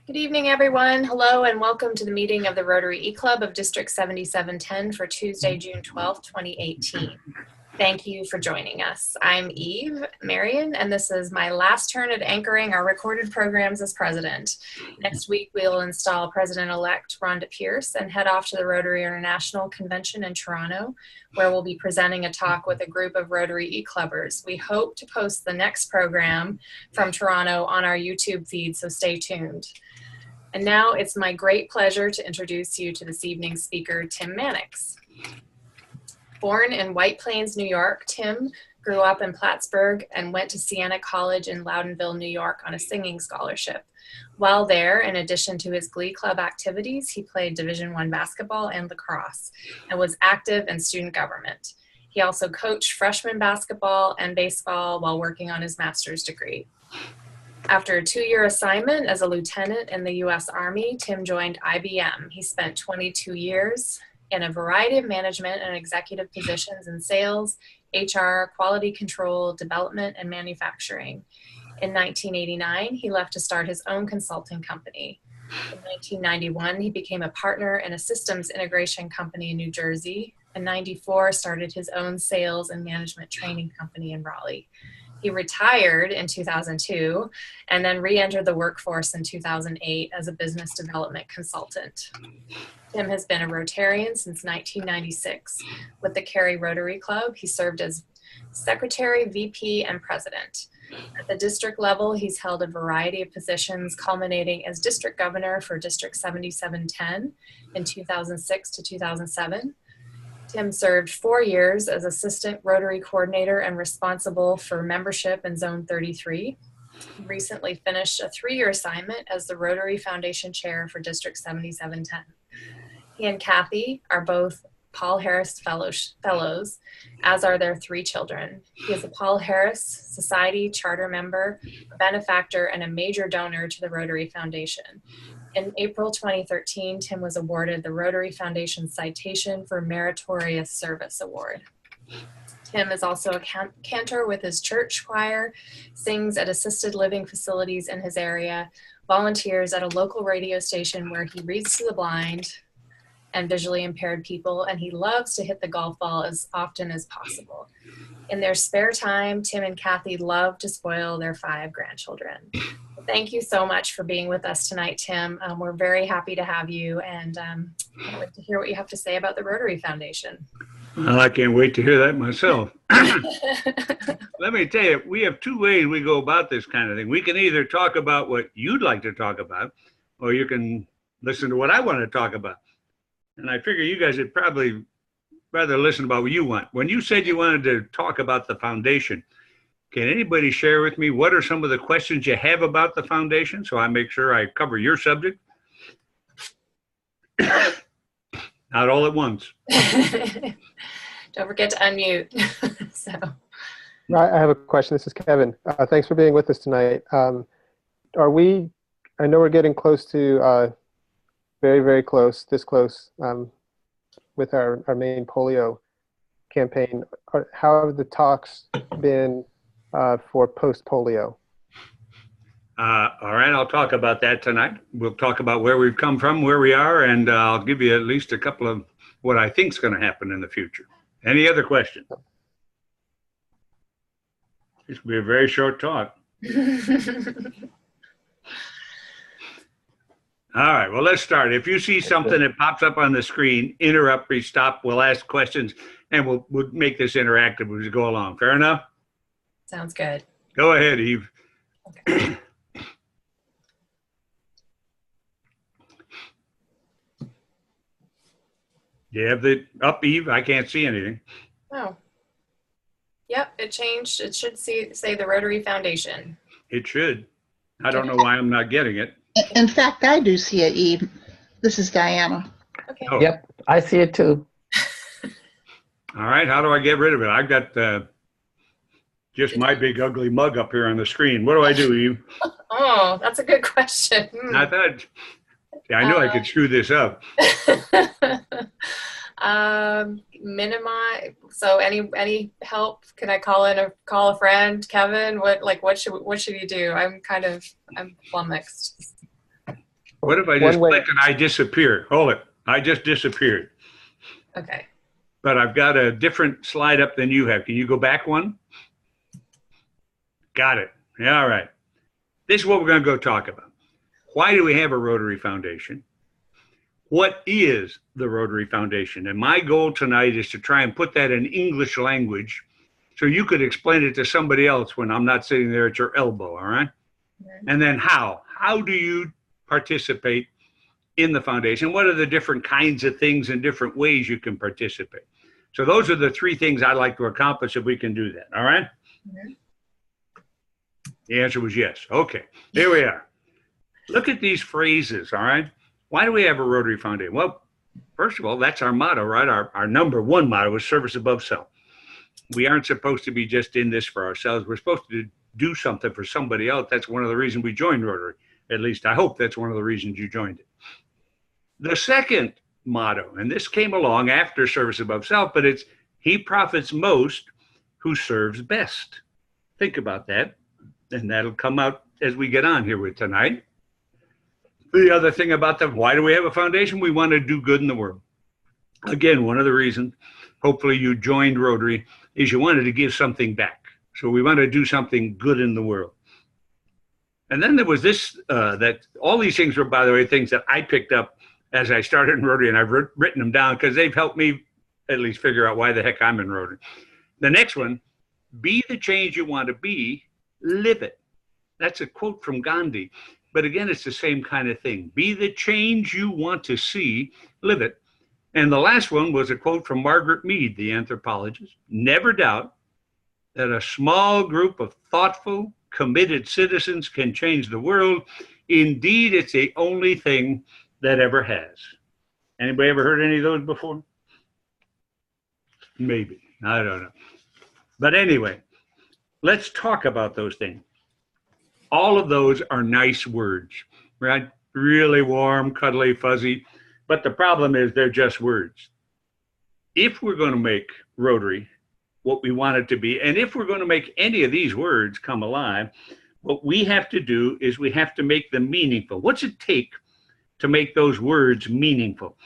Good evening, everyone. Hello and welcome to the meeting of the Rotary E-Club of District 7710 for Tuesday, June 12th, 2018. Thank you for joining us. I'm Eve Marion, and this is my last turn at anchoring our recorded programs as president. Next week, we'll install President-elect Rhonda Pierce and head off to the Rotary International Convention in Toronto, where we'll be presenting a talk with a group of Rotary E-Clubbers. We hope to post the next program from Toronto on our YouTube feed, so stay tuned. And now it's my great pleasure to introduce you to this evening's speaker, Tim Mannix. Born in White Plains, New York, Tim grew up in Plattsburgh and went to Siena College in Loudonville, New York on a singing scholarship. While there, in addition to his Glee Club activities, he played Division I basketball and lacrosse and was active in student government. He also coached freshman basketball and baseball while working on his master's degree. After a 2-year assignment as a lieutenant in the U.S. Army, Tim joined IBM. He spent 22 years in a variety of management and executive positions in sales, HR, quality control, development, and manufacturing. In 1989, he left to start his own consulting company. In 1991, he became a partner in a systems integration company in New Jersey. In 94, started his own sales and management training company in Raleigh. He retired in 2002 and then re-entered the workforce in 2008 as a business development consultant. Tim has been a Rotarian since 1996. With the Cary Rotary Club, he served as secretary, VP, and president. At the district level, he's held a variety of positions, culminating as district governor for District 7710 in 2006 to 2007. Tim served 4 years as assistant Rotary coordinator and responsible for membership in Zone 33. He recently finished a 3-year assignment as the Rotary Foundation chair for District 7710. He and Kathy are both Paul Harris fellows, as are their 3 children. He is a Paul Harris Society charter member, a benefactor, and a major donor to the Rotary Foundation. In April 2013, Tim was awarded the Rotary Foundation Citation for Meritorious Service Award. Tim is also a cantor with his church choir, sings at assisted living facilities in his area, volunteers at a local radio station where he reads to the blind and visually impaired people, and he loves to hit the golf ball as often as possible. In their spare time, Tim and Kathy love to spoil their 5 grandchildren. Thank you so much for being with us tonight, Tim. We're very happy to have you, and can't wait to hear what you have to say about the Rotary Foundation. Well, I can't wait to hear that myself. Let me tell you, we have 2 ways we go about this kind of thing. We can either talk about what you'd like to talk about, or you can listen to what I want to talk about. And I figure you guys would probably rather listen about what you want. When you said you wanted to talk about the foundation, can anybody share with me what are some of the questions you have about the foundation, so I make sure I cover your subject? Not all at once. Don't forget to unmute. I have a question. This is Kevin. Thanks for being with us tonight. I know we're getting close to, very, very close, this close, with our main polio campaign. How have the talks been for post-polio? All right, I'll talk about that tonight. We'll talk about where we've come from, where we are, and I'll give you at least a couple of what I think is going to happen in the future. Any other questions? This will be a very short talk. All right, well, let's start. If you see something that pops up on the screen, interrupt me, stop, we'll ask questions, and we'll make this interactive as we go along. Fair enough? Sounds good. Go ahead, Eve. Okay. You have the up, Eve? I can't see anything. Oh. Yep, it changed. It should say the Rotary Foundation. It should. I don't know why I'm not getting it. In fact, I do see it, Eve. This is Diana. Okay. Oh. Yep, I see it too. All right, how do I get rid of it? I've got just my big ugly mug up here on the screen. What do I do, Eve? Oh, that's a good question. I thought, yeah, I knew I could screw this up. Minimize. So any help? Can I call a friend? Kevin, what should you do? I'm flummoxed. What if I just click and I disappear? Hold it. I just disappeared. Okay. But I've got a different slide up than you have. Can you go back one? Got it. Yeah, all right. This is what we're going to go talk about. Why do we have a Rotary Foundation? What is the Rotary Foundation? And my goal tonight is to try and put that in English language so you could explain it to somebody else when I'm not sitting there at your elbow, all right? Mm-hmm. And then how? How do you participate in the foundation? What are the different kinds of things and different ways you can participate? So those are the three things I'd like to accomplish if we can do that, all right? Mm-hmm. The answer was yes. Okay, here we are. Look at these phrases, all right? Why do we have a Rotary Foundation? Well, first of all, that's our motto, right? Our number one motto is service above self. We aren't supposed to be just in this for ourselves. We're supposed to do something for somebody else. That's one of the reasons we joined Rotary. At least I hope that's one of the reasons you joined it. The second motto, and this came along after service above self, but it's he profits most who serves best. Think about that, and that'll come out as we get on here with tonight. The other thing about why do we have a foundation? We want to do good in the world. Again, one of the reasons, hopefully you joined Rotary, is you wanted to give something back. So we want to do something good in the world. And then there was this, that all these things were, by the way, things that I picked up as I started in Rotary, and I've written them down because they've helped me at least figure out why the heck I'm in Rotary. The next one, be the change you want to be, live it. That's a quote from Gandhi. But again, it's the same kind of thing. Be the change you want to see, live it. And the last one was a quote from Margaret Mead, the anthropologist. Never doubt that a small group of thoughtful, committed citizens can change the world. Indeed, it's the only thing that ever has. Anybody ever heard any of those before? Maybe. I don't know. But anyway, let's talk about those things. All of those are nice words, right? Really warm, cuddly, fuzzy. But the problem is they're just words. If we're going to make Rotary what we want it to be, and if we're going to make any of these words come alive, what we have to do is we have to make them meaningful. What's it take to make those words meaningful?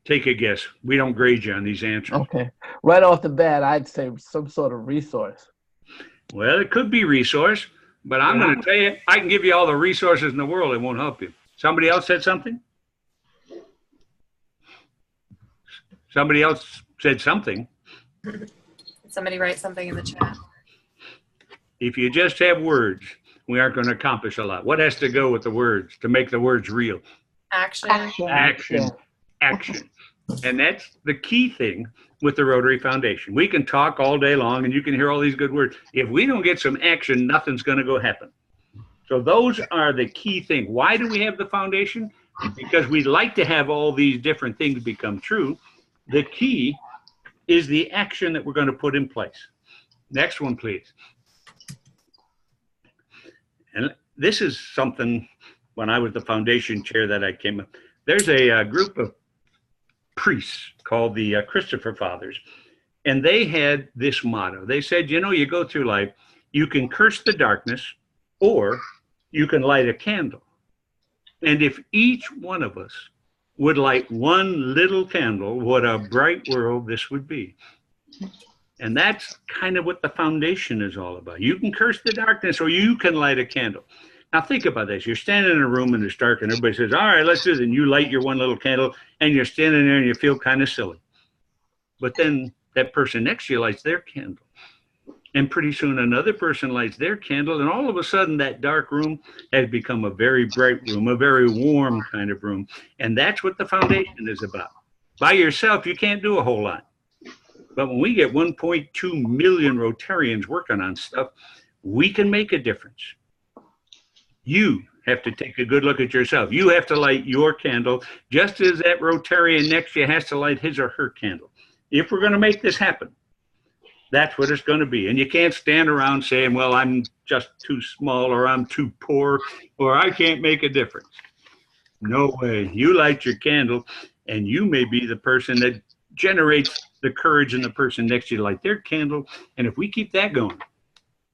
Take a guess. We don't grade you on these answers. Okay. Right off the bat, I'd say some sort of resource. Well, it could be resource, but I'm going to tell you, I can give you all the resources in the world. It won't help you. Somebody else said something? Somebody else said something. Somebody write something in the chat. If you just have words, we aren't going to accomplish a lot. What has to go with the words to make the words real? Action. Action. Action. And that's the key thing with the Rotary Foundation. We can talk all day long and you can hear all these good words. If we don't get some action, nothing's going to go happen. So those are the key thing. Why do we have the foundation? Because we'd like to have all these different things become true. The key is the action that we're going to put in place. Next one, please. And this is something, when I was the foundation chair that I came up, there's a group of priests called the Christopher Fathers, and they had this motto. They said, you know, you go through life, you can curse the darkness or you can light a candle. And if each one of us would light one little candle, what a bright world this would be. And that's kind of what the foundation is all about. You can curse the darkness or you can light a candle. Now think about this. You're standing in a room and it's dark and everybody says, all right, let's do this. And you light your one little candle and you're standing there and you feel kind of silly. But then that person next to you lights their candle. And pretty soon another person lights their candle. And all of a sudden that dark room has become a very bright room, a very warm kind of room. And that's what the foundation is about. By yourself, you can't do a whole lot. But when we get 1.2 million Rotarians working on stuff, we can make a difference. You have to take a good look at yourself. You have to light your candle, just as that Rotarian next to you has to light his or her candle. If we're going to make this happen, That's what it's going to be. And you can't stand around saying, well, I'm just too small, or I'm too poor, or I can't make a difference. No way. You light your candle, and you may be the person that generates the courage in the person next to you to light their candle. And if we keep that going,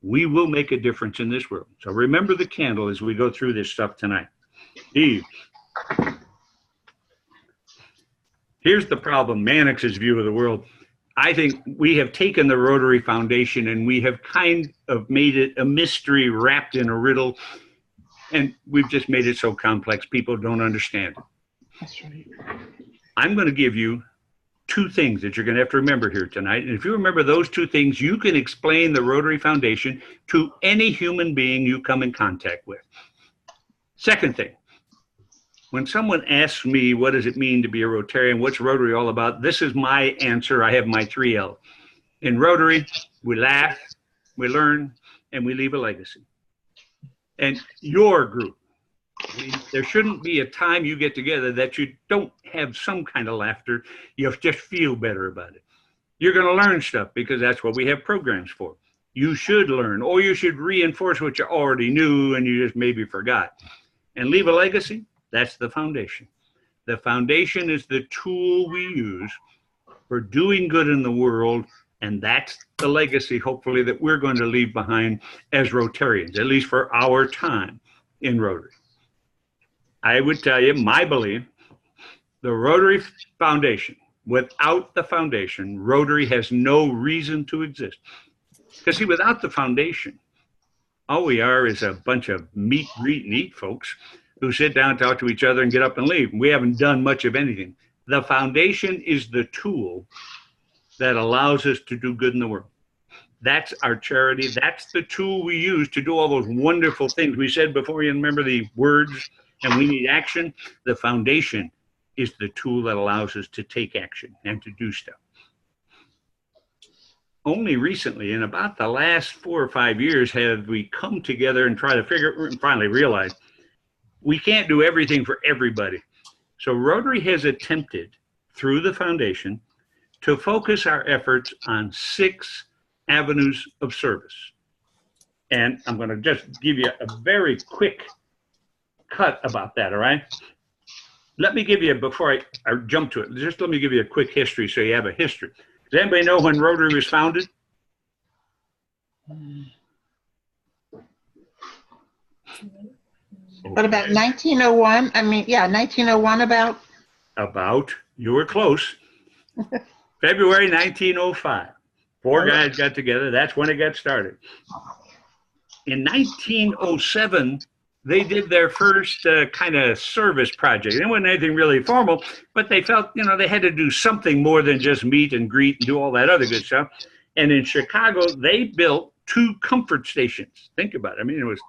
we will make a difference in this world. So remember the candle as we go through this stuff tonight. Eve. Here's the problem, Mannix's view of the world. I think we have taken the Rotary Foundation and we have kind of made it a mystery wrapped in a riddle. And we've just made it so complex, people don't understand it. That's right. I'm going to give you two things that you're going to have to remember here tonight. And if you remember those two things, you can explain the Rotary Foundation to any human being you come in contact with. Second thing, when someone asks me, what does it mean to be a Rotarian? What's Rotary all about? This is my answer. I have my 3 L. In Rotary, we laugh, we learn, and we leave a legacy. And your group, there shouldn't be a time you get together that you don't have some kind of laughter. You just feel better about it. You're going to learn stuff because that's what we have programs for. You should learn, or you should reinforce what you already knew and you just maybe forgot. And leave a legacy, that's the foundation. The foundation is the tool we use for doing good in the world, and that's the legacy, hopefully, that we're going to leave behind as Rotarians, at least for our time in Rotary. I would tell you, my belief, the Rotary Foundation, without the foundation, Rotary has no reason to exist. Because see, without the foundation, all we are is a bunch of meet, greet, and eat folks who sit down, talk to each other, and get up and leave. We haven't done much of anything. The foundation is the tool that allows us to do good in the world. That's our charity. That's the tool we use to do all those wonderful things. We said before, you remember the words, and we need action. The foundation is the tool that allows us to take action and to do stuff. Only recently, in about the last 4 or 5 years, have we come together and try to and finally realize we can't do everything for everybody. So Rotary has attempted, through the foundation, to focus our efforts on 6 avenues of service. And I'm going to just give you a very quick cut about that, all right? Let me give you, before I jump to it, just let me give you a quick history so you have a history. Does anybody know when Rotary was founded? What about 1901? I mean, yeah, 1901 about? About, you were close. February 1905. 4 guys got together. That's when it got started. In 1907, they did their first kind of service project. It wasn't anything really formal, but they felt, you know, they had to do something more than just meet and greet and do all that other good stuff. And in Chicago, they built 2 comfort stations. Think about it. I mean, it was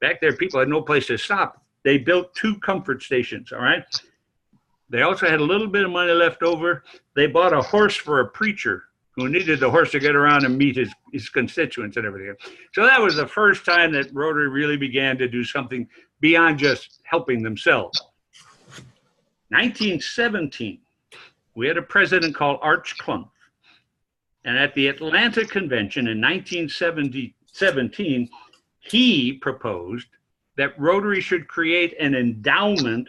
back there, people had no place to stop. They built 2 comfort stations, all right? They also had a little bit of money left over. They bought a horse for a preacher who needed the horse to get around and meet his constituents and everything. So that was the first time that Rotary really began to do something beyond just helping themselves. 1917, we had a president called Arch Klump. And at the Atlanta Convention in 1917, he proposed that Rotary should create an endowment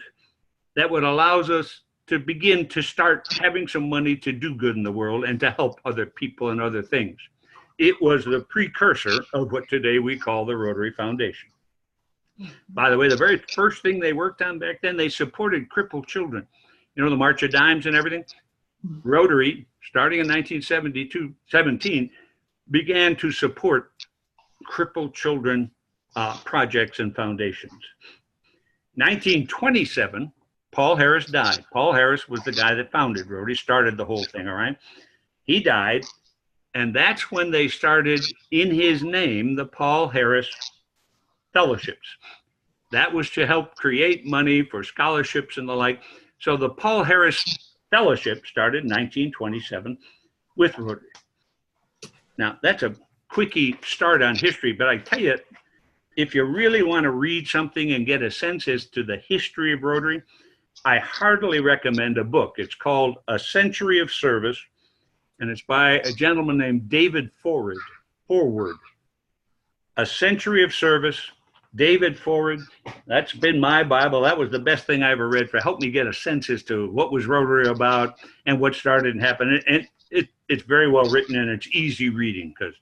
that would allow us to begin to start having some money to do good in the world and to help other people and other things. It was the precursor of what today we call the Rotary Foundation. By the way, the very first thing they worked on back then, they supported crippled children. You know, the March of Dimes and everything? Rotary, starting in 1917, began to support crippled children projects and foundations. 1927, Paul Harris died. Paul Harris was the guy that founded Rotary, started the whole thing, all right? He died, and that's when they started, in his name, the Paul Harris Fellowships. That was to help create money for scholarships and the like. So the Paul Harris Fellowship started in 1927 with Rotary. Now, that's a quickie start on history, but I tell you, if you really want to read something and get a sense as to the history of Rotary, I heartily recommend a book. It's called A Century of Service and it's by a gentleman named David Forward. A Century of Service, David Forward. That's been my Bible. That was the best thing I ever read for help me get a sense as to what was Rotary about and what started and happened. And it's very well written and it's easy reading because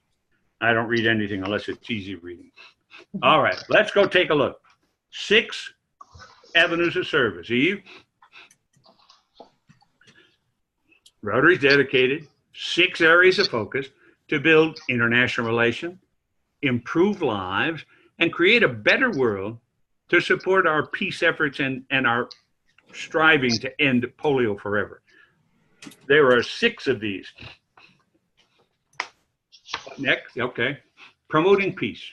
I don't read anything unless it's easy reading. All right, let's go take a look. 6 avenues of service. Eve? Rotary's dedicated 6 areas of focus to build international relations, improve lives, and create a better world to support our peace efforts and our striving to end polio forever. There are 6 of these. Next, okay. Promoting peace.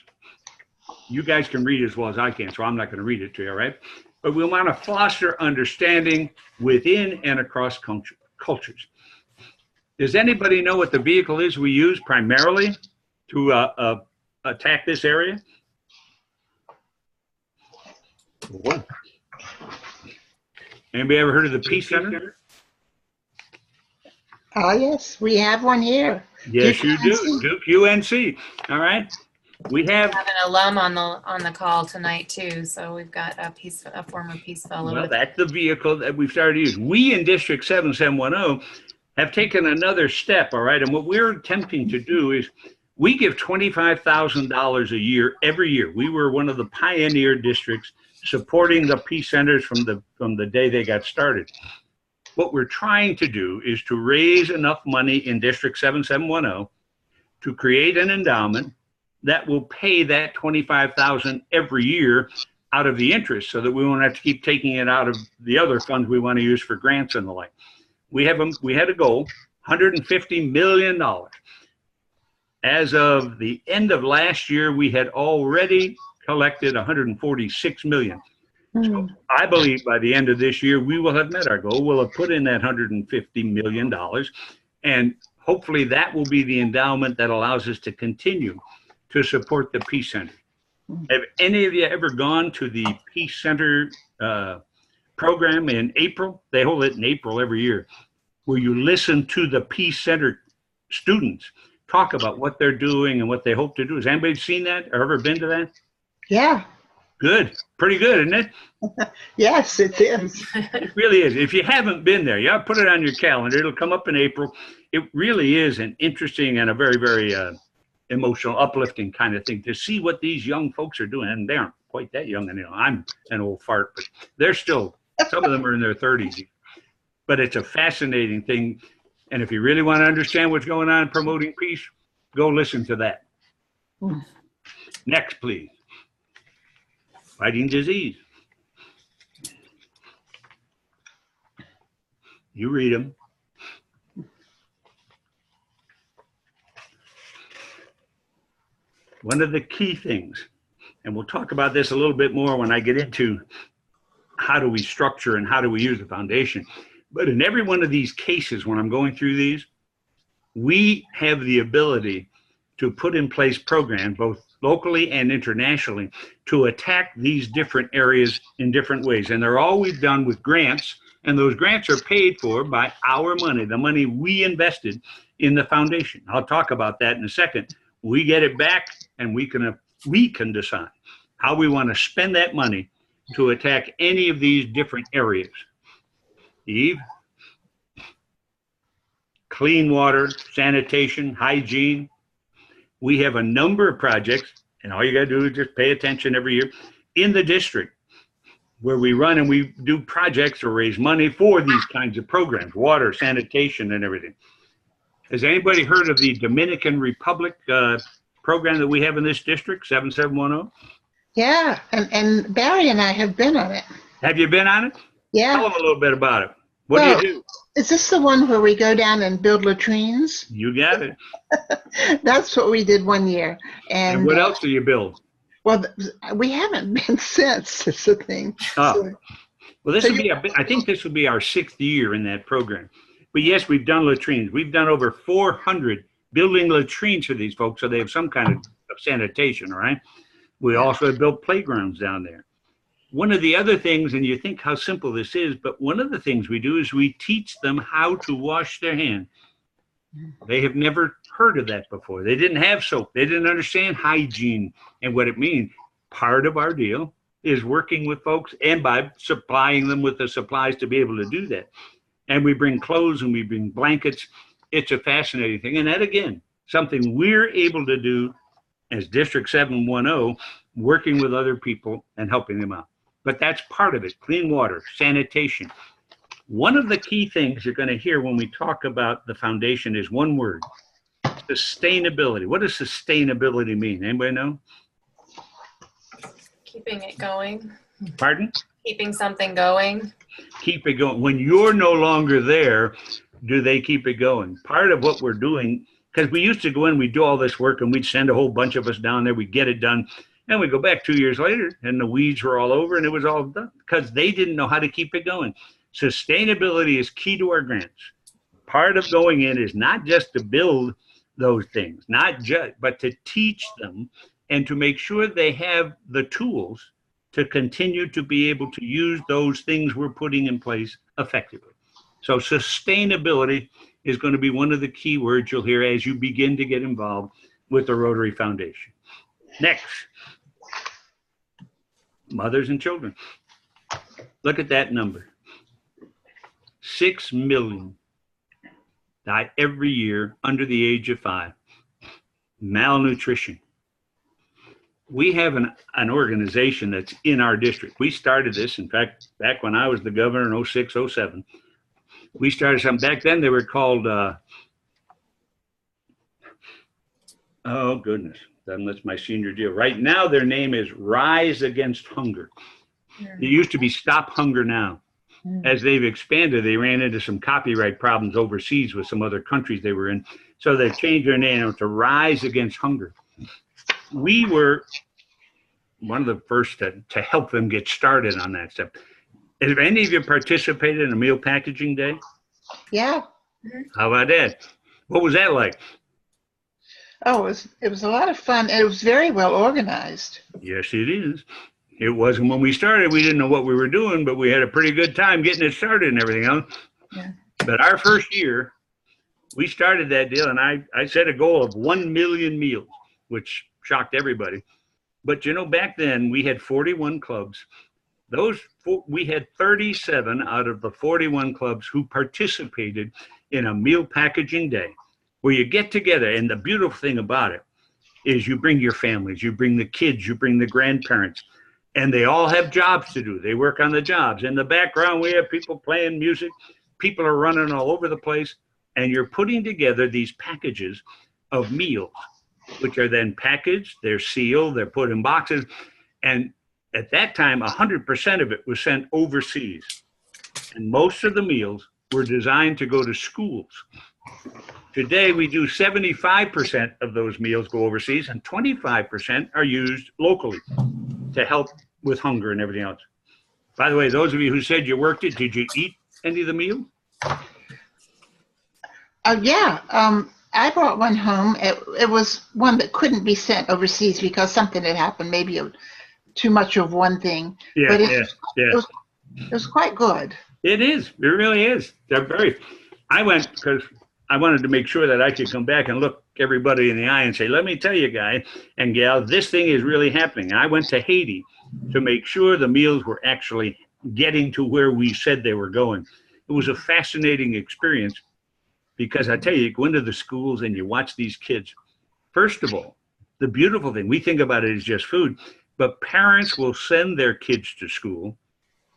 You guys can read as well as I can, so I'm not going to read it to you, all right? But we want to foster understanding within and across cultures. Does anybody know what the vehicle is we use primarily to attack this area? What? Anybody ever heard of the Peace Center? Oh, yes, we have one here. Yes, you do. Duke UNC. All right. We have an alum on the call tonight too, so we've got a former peace fellow. Well, that's the vehicle that we've started to use. We in District 7710 have taken another step, all right? And what we're attempting to do is we give $25,000 a year every year. We were one of the pioneer districts supporting the peace centers from the day they got started. What we're trying to do is to raise enough money in District 7710 to create an endowment that will pay that $25,000 every year out of the interest so that we won't have to keep taking it out of the other funds we want to use for grants and the like. We had a goal, $150 million. As of the end of last year, we had already collected $146 million. So I believe by the end of this year, we will have met our goal. We'll have put in that $150 million, and hopefully that will be the endowment that allows us to continue to support the Peace Center. Have any of you ever gone to the Peace Center program in April? They hold it in April every year, where you listen to the Peace Center students talk about what they're doing and what they hope to do. Has anybody seen that or ever been to that? Yeah. Good. Pretty good, isn't it? Yes, it is. It really is. If you haven't been there, yeah, put it on your calendar. It'll come up in April. It really is an interesting and a very, very emotional, uplifting kind of thing to see what these young folks are doing. And they aren't quite that young. And you know, I'm an old fart, but they're still, some of them are in their 30s. But it's a fascinating thing. And if you really want to understand what's going on in promoting peace, go listen to that. Next, please. Fighting disease. You read them. One of the key things, and we'll talk about this a little bit more when I get into how do we structure and how do we use the foundation. But in every one of these cases, when I'm going through these, we have the ability to put in place programs, both locally and internationally, to attack these different areas in different ways. And they're always done with grants, and those grants are paid for by our money, the money we invested in the foundation. I'll talk about that in a second. We get it back, and we can decide how we want to spend that money to attack any of these different areas. Eve? Clean water, sanitation, hygiene. We have a number of projects, and all you got to do is just pay attention every year in the district where we run and we do projects or raise money for these kinds of programs, water, sanitation, and everything. Has anybody heard of the Dominican Republic program that we have in this district, 7710? Yeah, and Barry and I have been on it. Have you been on it? Yeah. Tell them a little bit about it. What do you do? Is this the one where we go down and build latrines? You got it. That's what we did one year. And what else do you build? Well, we haven't been since, is the thing. Oh. So, Well, this would be, I think this would be our 6th year in that program. But yes, we've done latrines. We've done over 400 building latrines for these folks so they have some kind of sanitation, all right? We also have built playgrounds down there. One of the other things, and you think how simple this is, but one of the things we do is we teach them how to wash their hands They have never heard of that before. They didn't have soap. They didn't understand hygiene and what it means. Part of our deal is working with folks and by supplying them with the supplies to be able to do that. And we bring clothes and we bring blankets. It's a fascinating thing. And that, again, something we're able to do as District 710, working with other people and helping them out. But that's part of it. Clean water, sanitation. One of the key things you're going to hear when we talk about the foundation is one word: sustainability. What does sustainability mean? Anybody know? Keeping it going. Pardon? Keeping something going. Keep it going. When you're no longer there, do they keep it going? Part of what we're doing, because we used to go in, we'd do all this work and we'd send a whole bunch of us down there, we'd get it done. And we go back 2 years later and the weeds were all over and it was all done because they didn't know how to keep it going. Sustainability is key to our grants. Part of going in is not just to build those things, not just, but to teach them and to make sure they have the tools to continue to be able to use those things we're putting in place effectively. So sustainability is going to be one of the key words you'll hear as you begin to get involved with the Rotary Foundation. Next, mothers and children. Look at that number. 6 million die every year under the age of 5. Malnutrition. We have an organization that's in our district. We started this, in fact, back when I was the governor in 06, 07. We started something. Back then they were called, oh goodness, that's my senior deal. Right now their name is Rise Against Hunger. It used to be Stop Hunger Now. As they've expanded, they ran into some copyright problems overseas with some other countries they were in. So they've changed their name to Rise Against Hunger. We were one of the first to help them get started on that stuff. Have any of you participated in a meal packaging day? Yeah. How about that? What was that like? Oh, it was a lot of fun, and it was very well organized. Yes, it is. It wasn't when we started, we didn't know what we were doing, but we had a pretty good time getting it started and everything else. Yeah. But our first year, we started that deal, and I set a goal of 1 million meals, which shocked everybody. But you know, back then we had 41 clubs. We had 37 out of the 41 clubs who participated in a meal packaging day where you get together. And the beautiful thing about it is you bring your families, you bring the kids, you bring the grandparents, and they all have jobs to do. They work on the jobs. In the background, we have people playing music. People are running all over the place. And you're putting together these packages of meals, which are then packaged, they're sealed, they're put in boxes. And at that time, 100% of it was sent overseas. And most of the meals were designed to go to schools. Today, we do 75% of those meals go overseas and 25% are used locally to help with hunger and everything else. By the way, those of you who said you worked it, did you eat any of the meal? Yeah. I brought one home. It was one that couldn't be sent overseas because something had happened, maybe too much of one thing. Yeah, but yeah. It was quite good. It is. It really is. I went because I wanted to make sure that I could come back and look everybody in the eye and say, let me tell you, guy and gal, this thing is really happening. I went to Haiti to make sure the meals were actually getting to where we said they were going. It was a fascinating experience because I tell you go into the schools and you watch these kids. First of all, the beautiful thing, we think about it as just food, but parents will send their kids to school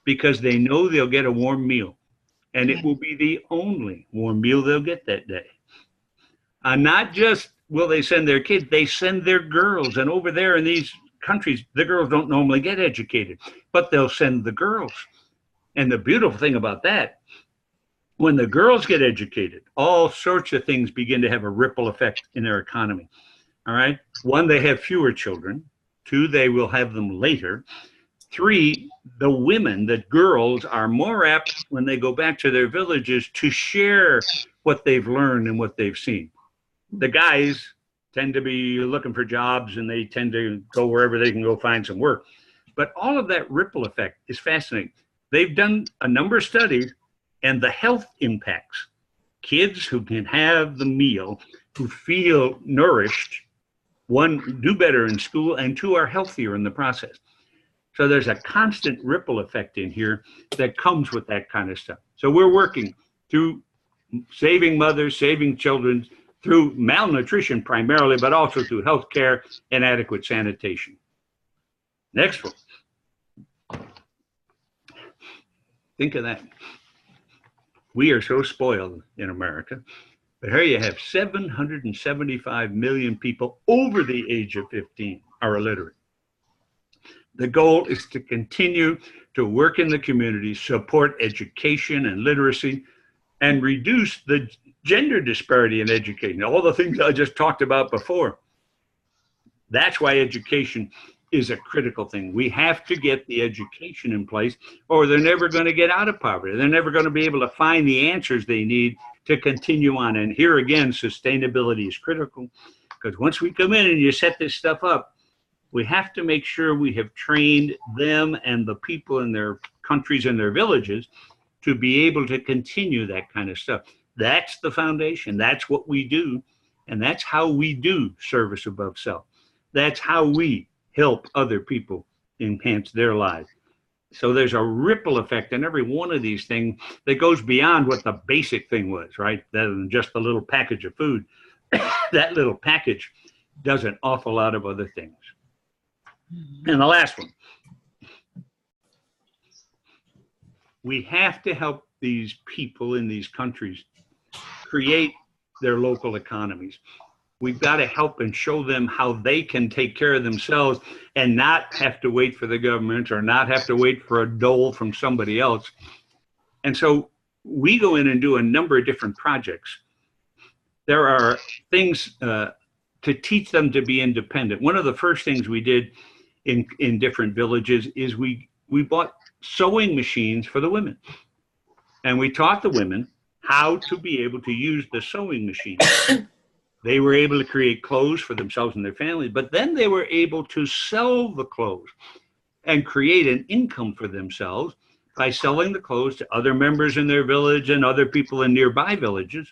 because they know they'll get a warm meal. And it will be the only warm meal they'll get that day. Not just will they send their kids, they send their girls. And over there in these countries, the girls don't normally get educated, but they'll send the girls. And the beautiful thing about that, when the girls get educated, all sorts of things begin to have a ripple effect in their economy. All right. 1, they have fewer children. 2, they will have them later. 3, the women, the girls are more apt when they go back to their villages to share what they've learned and what they've seen. The guys tend to be looking for jobs and they tend to go wherever they can go find some work. But all of that ripple effect is fascinating. They've done a number of studies and the health impacts kids who can have the meal, who feel nourished, one, do better in school, and two, are healthier in the process. So there's a constant ripple effect in here that comes with that kind of stuff. So we're working through saving mothers, saving children, through malnutrition primarily, but also through health care and adequate sanitation. Next one. Think of that. We are so spoiled in America. But here you have 775 million people over the age of 15 are illiterate. The goal is to continue to work in the community, support education and literacy, and reduce the gender disparity in education. All the things I just talked about before. That's why education is a critical thing. We have to get the education in place, or they're never going to get out of poverty. They're never going to be able to find the answers they need to continue on. And here again, sustainability is critical, because once we come in and you set this stuff up, we have to make sure we have trained them and the people in their countries and their villages to be able to continue that kind of stuff. That's the foundation. That's what we do. And that's how we do service above self. That's how we help other people enhance their lives. So there's a ripple effect in every one of these things that goes beyond what the basic thing was, right? Rather than just a little package of food. That little package does an awful lot of other things. And the last one. We have to help these people in these countries create their local economies. We've got to help and show them how they can take care of themselves and not have to wait for the government or not have to wait for a dole from somebody else. And so we go in and do a number of different projects. There are things to teach them to be independent. One of the first things we did in different villages is we bought sewing machines for the women. And we taught the women how to be able to use the sewing machine. They were able to create clothes for themselves and their families, but then they were able to sell the clothes and create an income for themselves by selling the clothes to other members in their village and other people in nearby villages.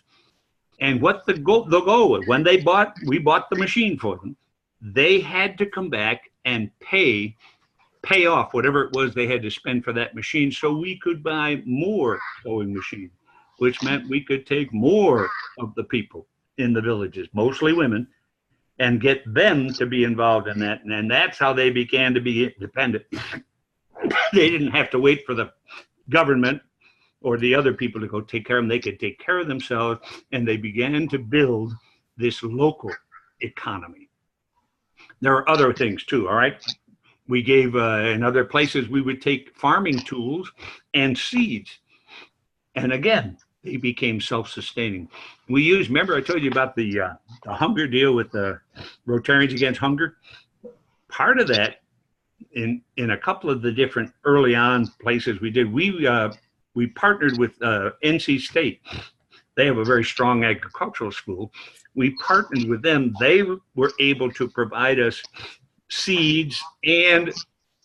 And what the goal was, when we bought the machine for them, they had to come back and pay off whatever it was they had to spend for that machine, so we could buy more sewing machines, which meant we could take more of the people in the villages, mostly women, and get them to be involved in that. And that's how they began to be independent. They didn't have to wait for the government or the other people to go take care of them. They could take care of themselves, and they began to build this local economy. There are other things too, all right? We gave, in other places, we would take farming tools and seeds. And again, they became self-sustaining. We used, remember I told you about the hunger deal with the Rotarians Against Hunger? Part of that, in a couple of the different early on places we did, we partnered with NC State. They have a very strong agricultural school. We partnered with them. They were able to provide us seeds and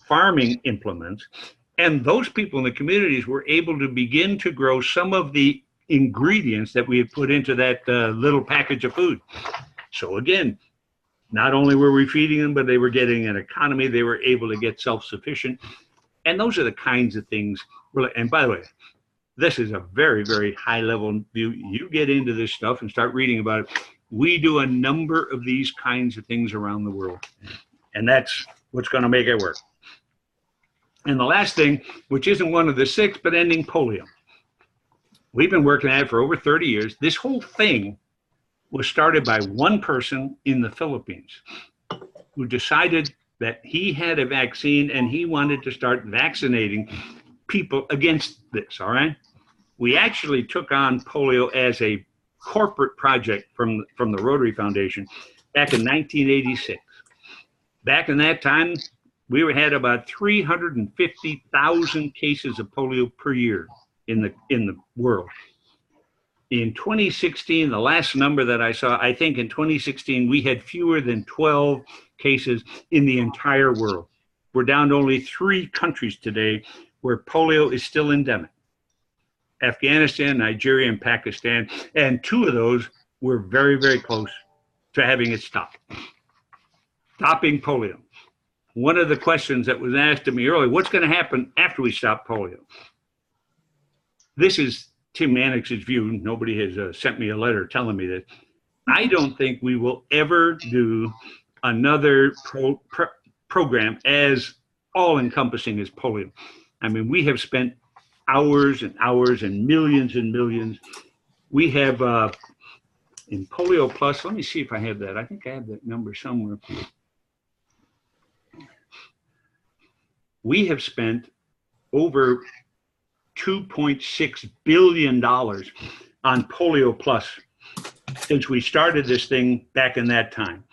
farming implements. And those people in the communities were able to begin to grow some of the ingredients that we had put into that little package of food. So again, not only were we feeding them, but they were getting an economy. They were able to get self-sufficient. And those are the kinds of things. And by the way, this is a very, very high level view. You get into this stuff and start reading about it. We do a number of these kinds of things around the world. And that's what's going to make it work. And the last thing, which isn't one of the six, but ending polio. We've been working at it for over 30 years. This whole thing was started by one person in the Philippines who decided that he had a vaccine and he wanted to start vaccinating people against this, all right? We actually took on polio as a corporate project from the Rotary Foundation back in 1986. Back in that time, we had about 350,000 cases of polio per year in the world. In 2016, the last number that I saw, I think in 2016, we had fewer than 12 cases in the entire world. We're down to only 3 countries today where polio is still endemic. Afghanistan, Nigeria, and Pakistan. And 2 of those were very, very close to having it stopped. Stopping polio. One of the questions that was asked of me earlier, what's going to happen after we stop polio? This is Tim Mannix's view. Nobody has sent me a letter telling me that. I don't think we will ever do another program as all-encompassing as polio. I mean, we have spent hours and hours and millions. We have, in Polio Plus, let me see if I have that. I think I have that number somewhere. We have spent over $2.6 billion on Polio Plus since we started this thing back in that time.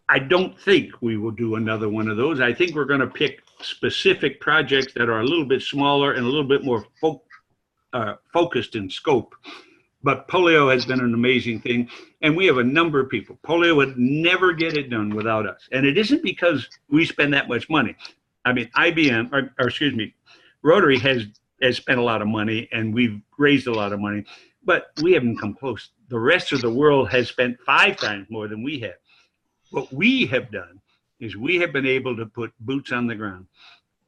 I don't think we will do another one of those. I think we're going to pick specific projects that are a little bit smaller and a little bit more focused in scope. But polio has been an amazing thing, and we have a number of people. Polio would never get it done without us, and it isn't because we spend that much money. I mean, Rotary has spent a lot of money, and we've raised a lot of money, but we haven't come close. The rest of the world has spent 5 times more than we have. What we have done is we have been able to put boots on the ground.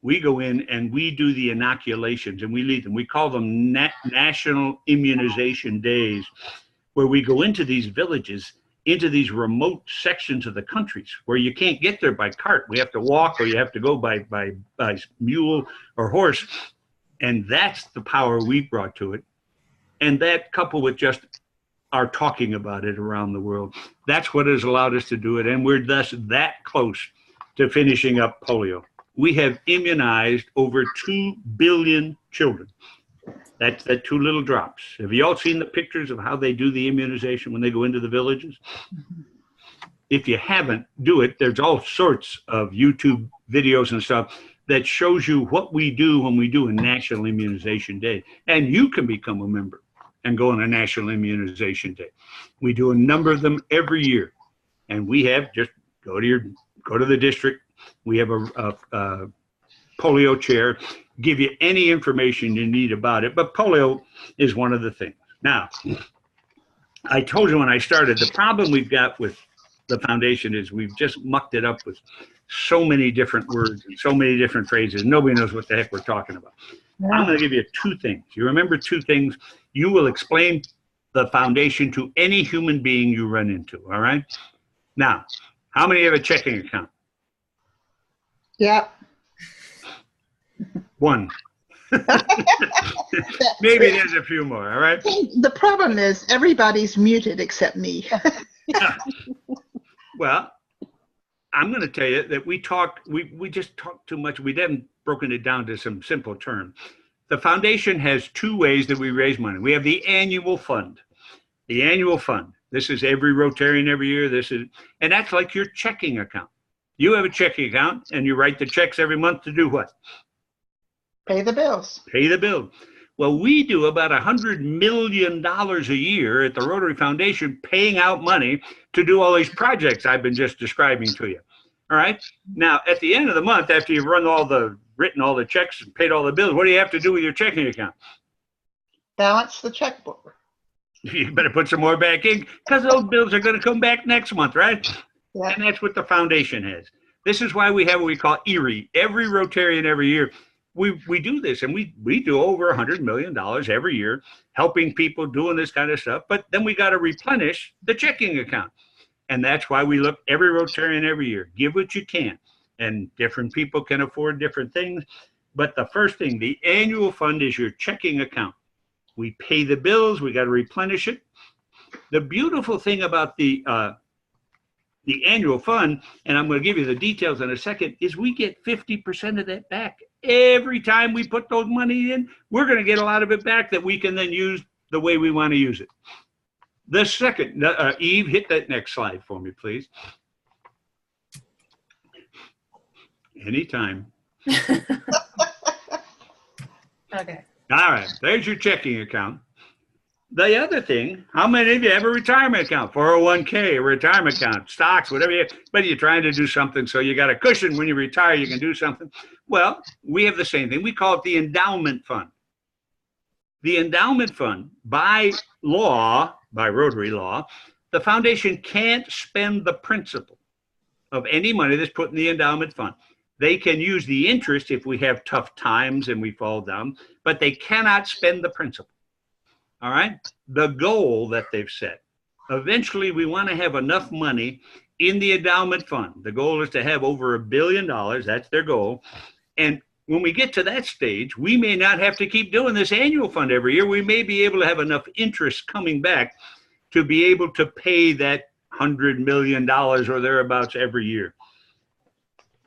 We go in and we do the inoculations and we lead them. We call them national immunization days, where we go into these villages, into these remote sections of the countries where you can't get there by cart. We have to walk, or you have to go by mule or horse. And that's the power we brought to it. And that, coupled with just our talking about it around the world, that's what has allowed us to do it. And we're thus that close to finishing up polio. We have immunized over 2 billion children. That's that 2 little drops. Have you all seen the pictures of how they do the immunization when they go into the villages? Mm-hmm. If you haven't, do it. There's all sorts of YouTube videos and stuff that shows you what we do when we do a National Immunization Day. And you can become a member and go on a National Immunization Day. We do a number of them every year. And we have, just go to the district. We have a polio chair, give you any information you need about it, but polio is one of the things. Now, I told you when I started, the problem we've got with the foundation is we've just mucked it up with so many different words and so many different phrases. Nobody knows what the heck we're talking about. Yeah. I'm going to give you 2 things. You remember 2 things. You will explain the foundation to any human being you run into, all right? Now, how many have a checking account? Yep. 1. Maybe there's a few more, all right? The problem is everybody's muted except me. Well, I'm going to tell you that we just talk too much. We haven't broken it down to some simple terms. The foundation has 2 ways that we raise money. We have the annual fund. The annual fund. This is every Rotarian every year. And that's like your checking account. You have a checking account and you write the checks every month to do what? Pay the bills. Pay the bill. Well, we do about $100 million a year at the Rotary Foundation, paying out money to do all these projects I've been just describing to you. All right. Now, at the end of the month, after you've written all the checks and paid all the bills, what do you have to do with your checking account? Balance the checkbook. You better put some more back in, because those bills are going to come back next month, right? Yeah. And that's what the foundation has. This is why we have what we call ERIE. Every Rotarian every year, we do this, and we do over $100 million every year, helping people doing this kind of stuff. But then we got to replenish the checking account. And that's why we look every Rotarian every year. Give what you can. And different people can afford different things. But the first thing, the annual fund is your checking account. We pay the bills. We got to replenish it. The beautiful thing about the annual fund, and I'm going to give you the details in a second, is we get 50% of that back. Every time we put those money in, we're going to get a lot of it back that we can then use the way we want to use it. The second, Eve, hit that next slide for me, please. Anytime. Okay. All right, there's your checking account. The other thing, how many of you have a retirement account? 401k, a retirement account, stocks, whatever you have, but you're trying to do something, so you got a cushion when you retire, you can do something. Well, we have the same thing. We call it the endowment fund. The endowment fund, by law, by Rotary law, the foundation can't spend the principal of any money that's put in the endowment fund. They can use the interest if we have tough times and we fall down, but they cannot spend the principal. All right? The goal that they've set. Eventually, we want to have enough money in the endowment fund. The goal is to have over $1 billion. That's their goal. And when we get to that stage, we may not have to keep doing this annual fund every year. We may be able to have enough interest coming back to be able to pay that $100 million or thereabouts every year.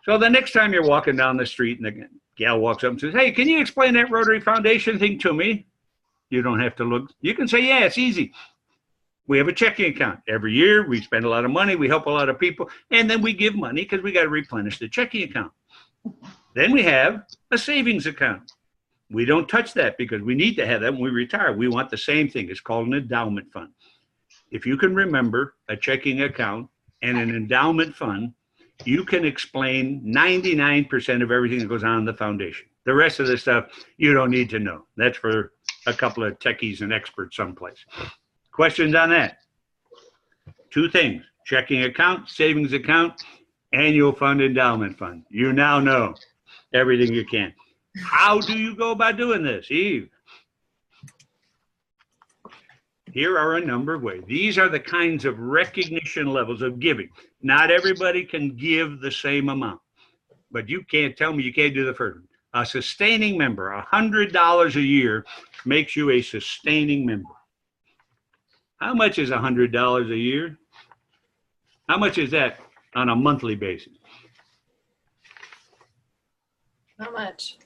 So the next time you're walking down the street and the gal walks up and says, hey, can you explain that Rotary Foundation thing to me? You don't have to look. You can say, yeah, it's easy. We have a checking account. Every year we spend a lot of money. We help a lot of people. And then we give money because we got to replenish the checking account. Then we have a savings account. We don't touch that because we need to have that when we retire. We want the same thing. It's called an endowment fund. If you can remember a checking account and an endowment fund, you can explain 99% of everything that goes on in the foundation. The rest of the stuff you don't need to know. That's for a couple of techies and experts someplace. Questions on that? Two things: checking account, savings account, annual fund, endowment fund. You now know everything you can. How do you go about doing this, Eve? Here are a number of ways. These are the kinds of recognition levels of giving. Not everybody can give the same amount, but you can't tell me you can't do the first one. A sustaining member, $100 a year makes you a sustaining member. How much is $100 a year? How much is that on a monthly basis? How much?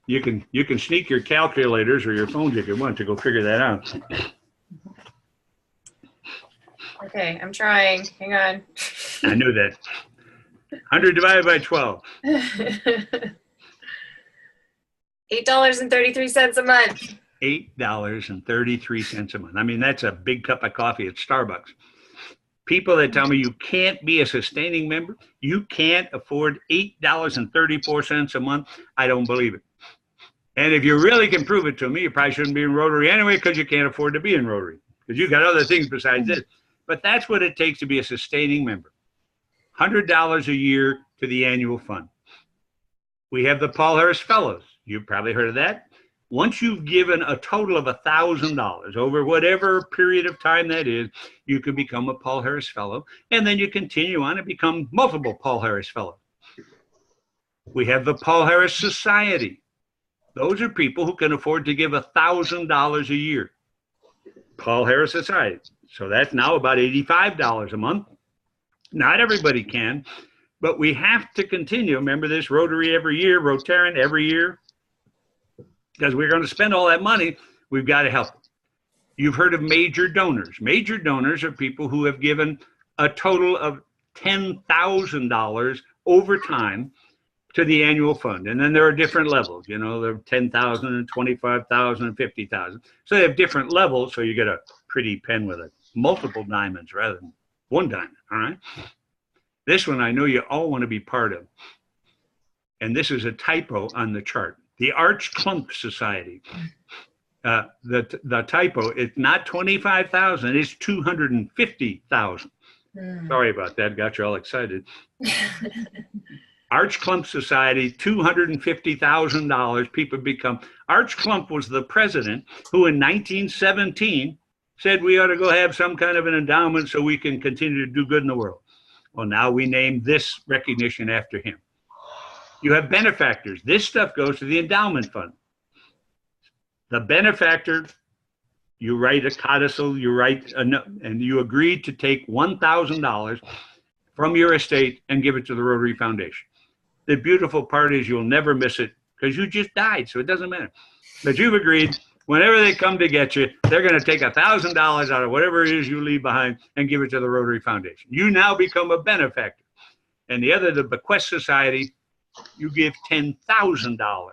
You can sneak your calculators or your phones if you want to go figure that out. Okay, I'm trying. Hang on. I knew that. 100 divided by 12. $8.33 a month. $8.33 a month. I mean, that's a big cup of coffee at Starbucks. People that tell me you can't be a sustaining member, you can't afford $8.34 a month, I don't believe it. And if you really can prove it to me, you probably shouldn't be in Rotary anyway because you can't afford to be in Rotary because you've got other things besides this. But that's what it takes to be a sustaining member. $100 a year to the annual fund. We have the Paul Harris Fellows. You've probably heard of that. Once you've given a total of $1,000 over whatever period of time that is, you can become a Paul Harris Fellow, and then you continue on and become multiple Paul Harris Fellows. We have the Paul Harris Society. Those are people who can afford to give $1,000 a year. Paul Harris Society. So that's now about $85 a month. Not everybody can, but we have to continue. Remember this, Rotary every year, Rotarian every year. Because we're going to spend all that money, we've got to help them. You've heard of major donors. Major donors are people who have given a total of $10,000 over time to the annual fund. And then there are different levels. You know, there are 10,000 and 25,000 and 50,000. So they have different levels, so you get a pretty pen with it. Multiple diamonds rather than one diamond, all right? This one I know you all want to be part of. And this is a typo on the chart. The Arch Clump Society. The typo, it's not 25,000, it's 250,000. Sorry about that, got you all excited. Arch Clump Society, $250,000 people become. Arch Clump was the president who in 1917 said we ought to go have some kind of an endowment so we can continue to do good in the world. Well, now we name this recognition after him. You have benefactors. This stuff goes to the endowment fund. The benefactor, you write a codicil, you write a note, and you agreed to take $1,000 from your estate and give it to the Rotary Foundation. The beautiful part is you'll never miss it because you just died, so it doesn't matter. But you've agreed, whenever they come to get you, they're going to take $1,000 out of whatever it is you leave behind and give it to the Rotary Foundation. You now become a benefactor. And the Bequest Society, you give $10,000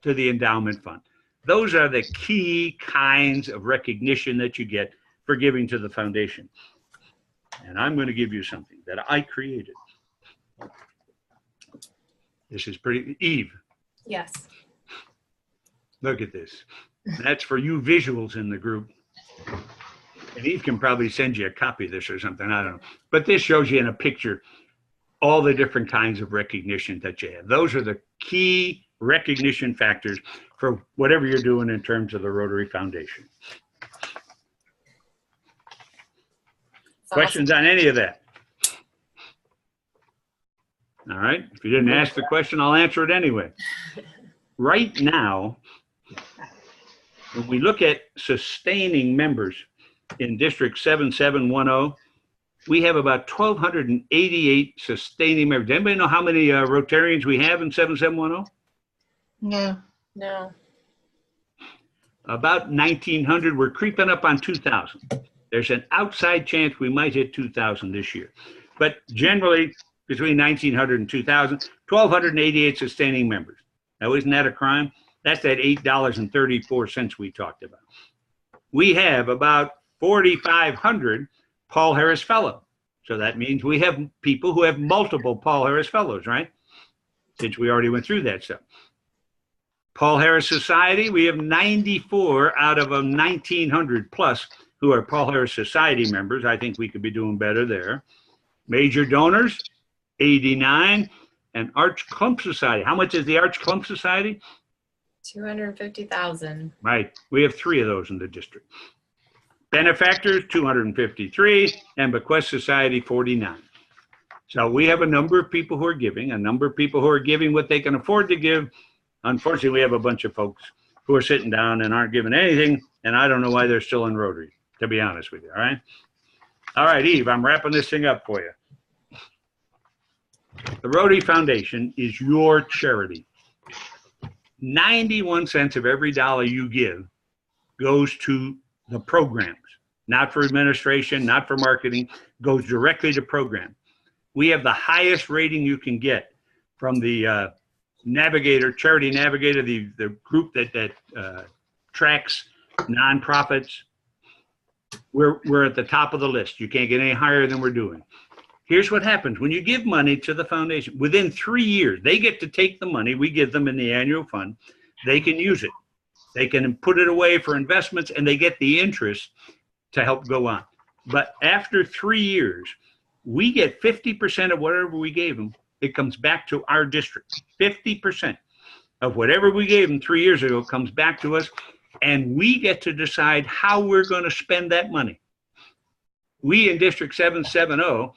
to the endowment fund. Those are the key kinds of recognition that you get for giving to the foundation. And I'm going to give you something that I created. This is pretty, Eve, Yes. look at this. That's for you visuals in the group. And Eve can probably send you a copy of this or something, I don't know. But this shows you in a picture all the different kinds of recognition that you have. Those are the key recognition factors for whatever you're doing in terms of the Rotary Foundation. Questions on any of that? All right. If you didn't ask the question, I'll answer it anyway. Right now, when we look at sustaining members in District 7710, we have about 1,288 sustaining members. Does anybody know how many Rotarians we have in 7710? No. No. About 1,900. We're creeping up on 2,000. There's an outside chance we might hit 2,000 this year. But generally, between 1,900 and 2,000, 1,288 sustaining members. Now, isn't that a crime? That's that $8.34 we talked about. We have about 4,500 Paul Harris Fellow. So that means we have people who have multiple Paul Harris Fellows, right? Since we already went through that stuff. Paul Harris Society, we have 94 out of 1,900 plus who are Paul Harris Society members. I think we could be doing better there. Major donors, 89. And Arch Clump Society. How much is the Arch Clump Society? 250,000. Right. We have 3 of those in the district. Benefactors, 253, and Bequest Society, 49. So we have a number of people who are giving, what they can afford to give. Unfortunately, we have a bunch of folks who are sitting down and aren't giving anything, and I don't know why they're still in Rotary, to be honest with you, all right? All right, Eve, I'm wrapping this thing up for you. The Rotary Foundation is your charity. 91 cents of every dollar you give goes to the programs, not for administration, not for marketing, goes directly to program. We have the highest rating you can get from the Navigator, Charity Navigator, the group that tracks nonprofits. We're at the top of the list. You can't get any higher than we're doing. Here's what happens when you give money to the foundation. Within 3 years, they get to take the money we give them in the annual fund. They can use it. They can put it away for investments, and they get the interest to help go on. But after 3 years, we get 50% of whatever we gave them. It comes back to our district. 50% of whatever we gave them 3 years ago comes back to us, and we get to decide how we're going to spend that money. We in District 770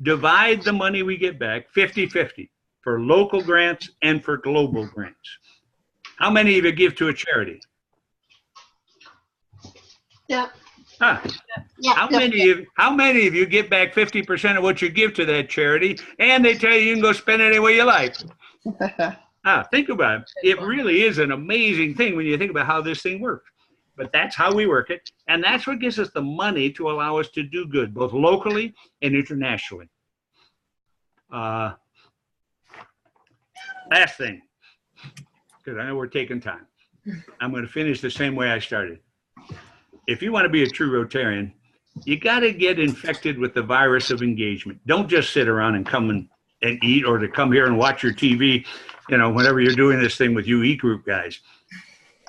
divide the money we get back 50-50 for local grants and for global grants. How many of you give to a charity? Yep. Huh. Yep. How many of you get back 50% of what you give to that charity, and they tell you can go spend it any way you like? Think about it. It really is an amazing thing when you think about how this thing works. But that's how we work it, and that's what gives us the money to allow us to do good, both locally and internationally. Last thing, because I know we're taking time. I'm going to finish the same way I started. If you want to be a true Rotarian, you got to get infected with the virus of engagement. Don't just sit around and come and eat, or to come here and watch your TV, whenever you're doing this thing with you e-group guys.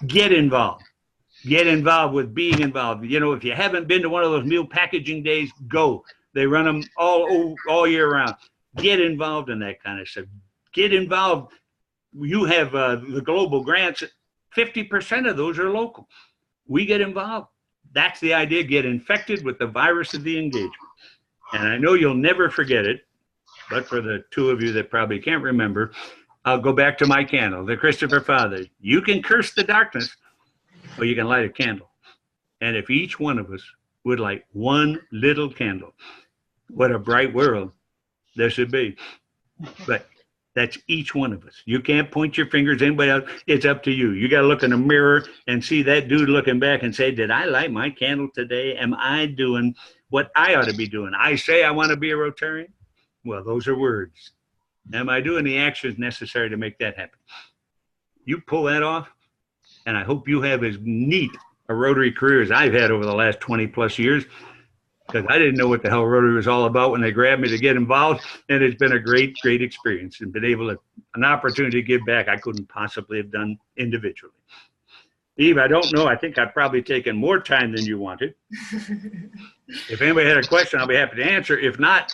Get involved. Get involved with being involved. If you haven't been to one of those meal packaging days, go. They run them all year round. Get involved in that kind of stuff. Get involved. You have the global grants. 50% of those are local. We get involved. That's the idea. Get infected with the virus of the engagement. And I know you'll never forget it, but for the 2 of you that probably can't remember, I'll go back to my candle, the Christopher Father. You can curse the darkness, or you can light a candle. And if each one of us would light one little candle, what a bright world there should be. But that's each one of us. You can't point your fingers at anybody else. It's up to you. You got to look in the mirror and see that dude looking back and say, did I light my candle today? Am I doing what I ought to be doing? I say I want to be a Rotarian. Well, those are words. Am I doing the actions necessary to make that happen? You pull that off, and I hope you have as neat a Rotary career as I've had over the last 20 plus years. because I didn't know what the hell Rotary was all about when they grabbed me to get involved. And it's been a great, great experience and been able to, an opportunity to give back I couldn't possibly have done individually. Eve, I don't know. I think I've probably taken more time than you wanted. If anybody had a question, I'll be happy to answer. If not,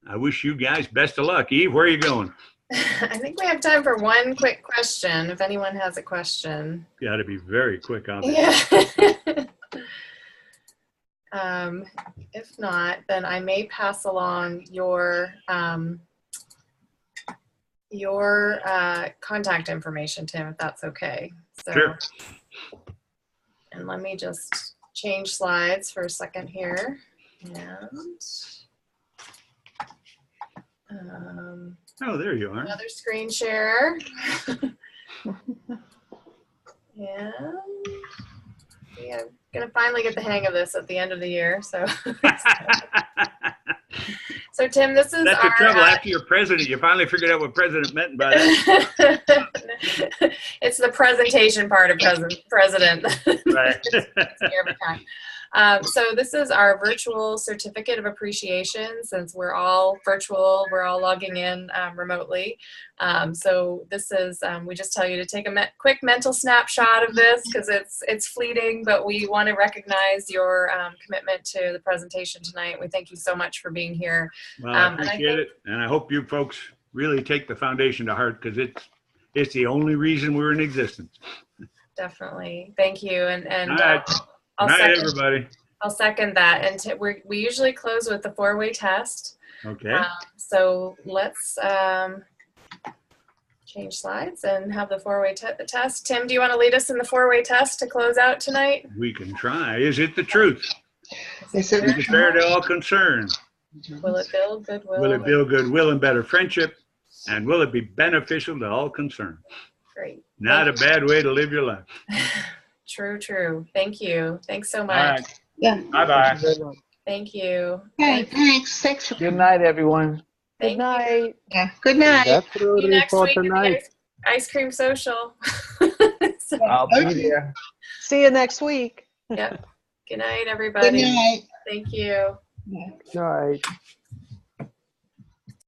I wish you guys best of luck. Eve, where are you going? I think we have time for one quick question, if anyone has a question. Got to be very quick on that. Yeah. If not, then I may pass along your contact information, Tim, if that's okay. So, Sure. And let me just change slides for a second here. And Oh, there you are. another screen share. And yeah, I'm gonna finally get the hang of this at the end of the year. So, so Tim, this is That's the trouble. After you're president, you finally figured out what president meant by that. It's the presentation part of president. Right. Every time. So this is our virtual certificate of appreciation. Since we're all virtual, we're all logging in remotely. So this is, we just tell you to take a quick mental snapshot of this because it's fleeting, but we want to recognize your commitment to the presentation tonight. We thank you so much for being here. Well, I appreciate it. And I hope you folks really take the foundation to heart because it's the only reason we're in existence. Definitely. Thank you. And all right. Good night, everybody. I'll second that. And we usually close with the four-way test. Okay. So let's change slides and have the four-way test. Tim, do you want to lead us in the four-way test to close out tonight? We can try. Is it the truth? Is Is it fair to all concerned? Will it build goodwill? Will it build goodwill and better friendship? And will it be beneficial to all concerned? Great. Not a bad way to live your life. True, true. Thank you. Thanks so much. All right. Yeah. Bye-bye. Thank you. Okay, thanks. Thanks. Good night, everyone. Thank Good night. Yeah. Good night. That's you. See you Rotary next for week at tonight. the ice cream social. So, I'll be there. See you next week. yep. Good night, Good everybody. night. Thank you. Yeah. Night.